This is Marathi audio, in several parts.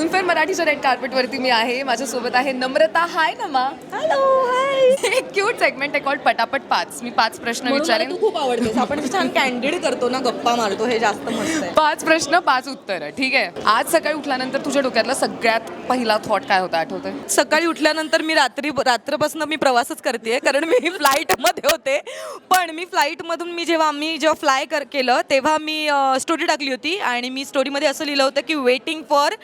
फिल्मफेअर मराठीच्या रेड कार्पेटवरती मी आहे. माझ्यासोबत आहे नम्रता. हाय नमा. Hello hi. एक क्यूट सेगमेंट आहे कॉल्ड पटापट 5. मी 5 प्रश्न विचारेन. तू खूप आवडतेस. आपण छान कॅन्डिड करतो ना, गप्पा मारतो, हे जास्त मस्त आहे. 5 प्रश्न 5 उत्तरं. ठीक आहे. आज सकाळी उठल्यानंतर तुझ्या डोक्यातला सगळ्यात पहिला थॉट काय होता, आठवतंय? सकाळी उठल्यानंतर मी रात्रपासून मी प्रवासच करते, कारण मी फ्लाईटमध्ये होते. पण मी फ्लाईटमधून जेव्हा फ्लाय केलं तेव्हा मी स्टोरी टाकली होती आणि मी स्टोरीमध्ये असं लिहिलं होतं की waiting for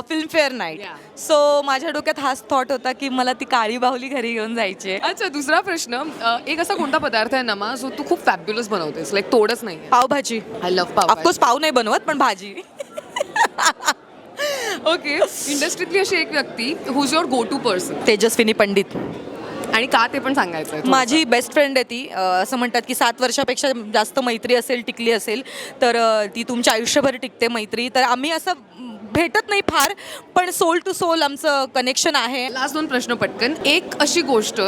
Filmfare night. So माझ्या डोक्यात हाच थॉट होता की मला ती काळी बाहुली घरी घेऊन जायची आहे. अच्छा, दुसरा प्रश्न. एक असा कोणता पदार्थ आहे नमा जो तू खूप फॅब्युलस बनवतेस, लाईक तोडच नाही? पावभाजी. आय लव्ह पाव. ऑफकोर्स पाव नाही बनवत, पण भाजी. ओके. इंडस्ट्रीतली अशी एक व्यक्ती who's your go to person, Tejaswini Pandit. आणि का ते पण सांगायचं आहे? माझी बेस्ट फ्रेंड आहे ती. असं म्हणतात की 7 वर्षापेक्षा जास्त मैत्री असेल, टिकली असेल तर ती तुमच्या आयुष्यभर टिकते मैत्री. तर आम्ही असं भेटत नाही फार, पण सोल टू सोल आमचं कनेक्शन आहे. लास्ट 2 प्रश्न पटकन. एक अशी गोष्ट,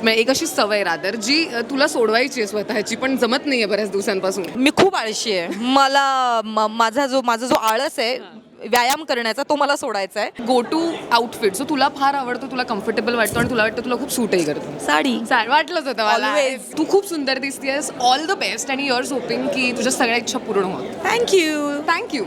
एक अशी सवय रादर जी तुला सोडवायची आहे स्वतःची पण जमत नाहीये बऱ्याच दिवसांपासून. मी खूप आळशी आहे. मला माझा जो आळस आहे व्यायाम करण्याचा, तो मला सोडायचा आहे. गो टू आउटफिट जो तुला फार आवडतो, तुला कम्फर्टेबल वाटतो आणि तुला वाटतं तुला खूप सूटही करतो? साडी. वाटलंच होतं मला. Always. तू खूप सुंदर दिसतेस. ऑल द बेस्ट आणि युअर्स होपिंग की तुझ्या सगळ्या इच्छा पूर्ण होत. थँक्यू. थँक्यू.